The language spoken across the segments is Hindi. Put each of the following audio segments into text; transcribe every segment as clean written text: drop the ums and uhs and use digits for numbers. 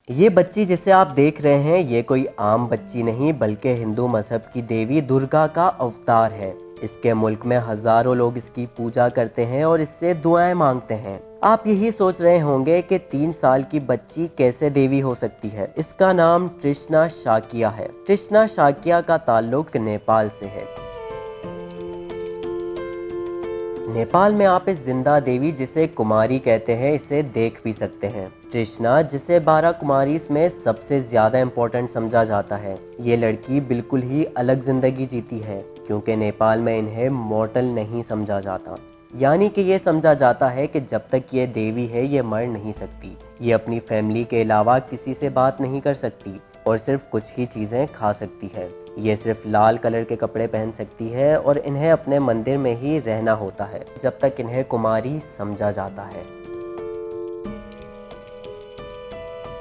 ये बच्ची जिसे आप देख रहे हैं ये कोई आम बच्ची नहीं बल्कि हिंदू मजहब की देवी दुर्गा का अवतार है। इसके मुल्क में हजारों लोग इसकी पूजा करते हैं और इससे दुआएं मांगते हैं। आप यही सोच रहे होंगे कि 3 साल की बच्ची कैसे देवी हो सकती है। इसका नाम तृष्णा शाकिया है। तृष्णा शाकिया का ताल्लुक नेपाल से है। नेपाल में आप इस जिंदा देवी जिसे कुमारी कहते हैं इसे देख भी सकते हैं। तृष्णा जिसे 12 कुमारी में सबसे ज्यादा इम्पोर्टेंट समझा जाता है, ये लड़की बिल्कुल ही अलग जिंदगी जीती है क्योंकि नेपाल में इन्हें मॉर्टल नहीं समझा जाता। यानी कि ये समझा जाता है कि जब तक ये देवी है ये मर नहीं सकती। ये अपनी फैमिली के अलावा किसी से बात नहीं कर सकती और सिर्फ कुछ ही चीज़ें खा सकती है। ये सिर्फ लाल कलर के कपड़े पहन सकती है और इन्हें अपने मंदिर में ही रहना होता है जब तक इन्हें कुमारी समझा जाता है।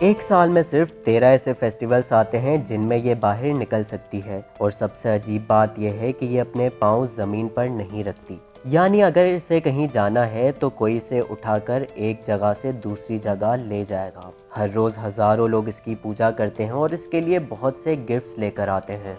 एक साल में सिर्फ 13 ऐसे फेस्टिवल्स आते हैं जिनमें ये बाहर निकल सकती है और सबसे अजीब बात यह है कि ये अपने पाँव ज़मीन पर नहीं रखती। यानी अगर इसे कहीं जाना है तो कोई इसे उठाकर एक जगह से दूसरी जगह ले जाएगा। हर रोज़ हज़ारों लोग इसकी पूजा करते हैं और इसके लिए बहुत से गिफ्ट्स लेकर आते हैं।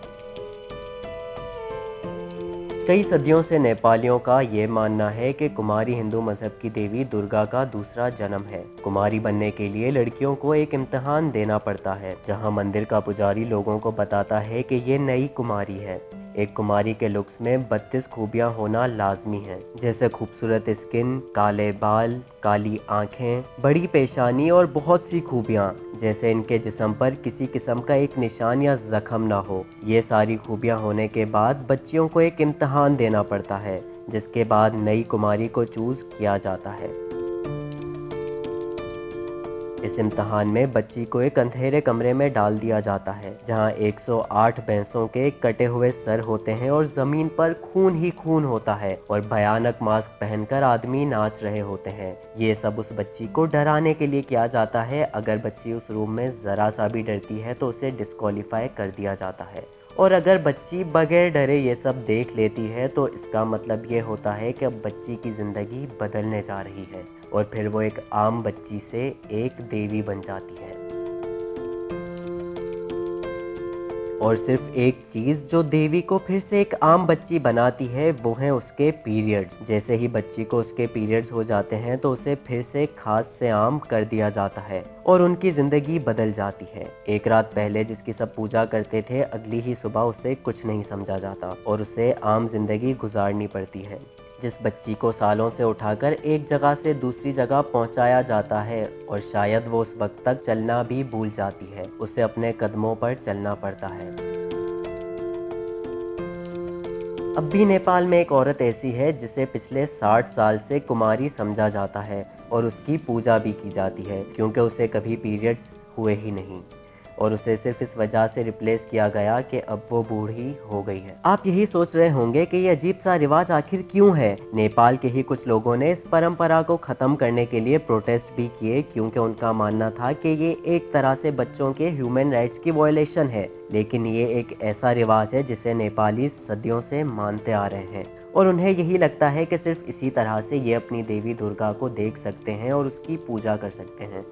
कई सदियों से नेपालियों का ये मानना है कि कुमारी हिंदू मजहब की देवी दुर्गा का दूसरा जन्म है। कुमारी बनने के लिए लड़कियों को एक इम्तिहान देना पड़ता है जहां मंदिर का पुजारी लोगों को बताता है कि ये नई कुमारी है। एक कुमारी के लुक्स में 32 खूबियां होना लाजमी है, जैसे खूबसूरत स्किन, काले बाल, काली आंखें, बड़ी पेशानी और बहुत सी खूबियां जैसे इनके जिस्म पर किसी किस्म का एक निशान या जख्म ना हो। ये सारी खूबियां होने के बाद बच्चियों को एक इम्तिहान देना पड़ता है जिसके बाद नई कुमारी को चूज किया जाता है। इस इम्तिहान में बच्ची को एक अंधेरे कमरे में डाल दिया जाता है जहां 108 भैंसों के कटे हुए सर होते हैं और जमीन पर खून ही खून होता है और भयानक मास्क पहनकर आदमी नाच रहे होते हैं। ये सब उस बच्ची को डराने के लिए किया जाता है। अगर बच्ची उस रूम में जरा सा भी डरती है तो उसे डिस्क्वालीफाई कर दिया जाता है और अगर बच्ची बगैर डरे ये सब देख लेती है तो इसका मतलब ये होता है कि अब बच्ची की ज़िंदगी बदलने जा रही है और फिर वो एक आम बच्ची से एक देवी बन जाती है। और सिर्फ एक चीज़ जो देवी को फिर से एक आम बच्ची बनाती है वो है उसके पीरियड्स। जैसे ही बच्ची को उसके पीरियड्स हो जाते हैं तो उसे फिर से खास से आम कर दिया जाता है और उनकी ज़िंदगी बदल जाती है। एक रात पहले जिसकी सब पूजा करते थे अगली ही सुबह उसे कुछ नहीं समझा जाता और उसे आम जिंदगी गुजारनी पड़ती है। जिस बच्ची को सालों से उठाकर एक जगह से दूसरी जगह पहुंचाया जाता है और शायद वो उस वक्त तक चलना भी भूल जाती है, उसे अपने कदमों पर चलना पड़ता है। अब भी नेपाल में एक औरत ऐसी है जिसे पिछले 60 साल से कुमारी समझा जाता है और उसकी पूजा भी की जाती है क्योंकि उसे कभी पीरियड्स हुए ही नहीं और उसे सिर्फ इस वजह से रिप्लेस किया गया कि अब वो बूढ़ी हो गई है। आप यही सोच रहे होंगे कि ये अजीब सा रिवाज आखिर क्यों है। नेपाल के ही कुछ लोगों ने इस परंपरा को खत्म करने के लिए प्रोटेस्ट भी किए क्योंकि उनका मानना था कि ये एक तरह से बच्चों के ह्यूमन राइट्स की वायलेशन है। लेकिन ये एक ऐसा रिवाज है जिसे नेपाली सदियों से मानते आ रहे हैं और उन्हें यही लगता है कि सिर्फ इसी तरह से ये अपनी देवी दुर्गा को देख सकते हैं और उसकी पूजा कर सकते हैं।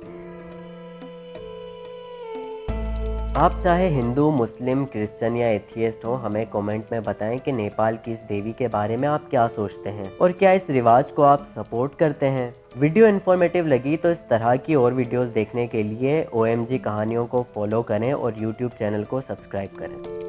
आप चाहे हिंदू, मुस्लिम, क्रिश्चियन या एथियस्ट हो, हमें कमेंट में बताएं कि नेपाल की इस देवी के बारे में आप क्या सोचते हैं और क्या इस रिवाज को आप सपोर्ट करते हैं। वीडियो इन्फॉर्मेटिव लगी तो इस तरह की और वीडियोस देखने के लिए OMG कहानियों को फॉलो करें और YouTube चैनल को सब्सक्राइब करें।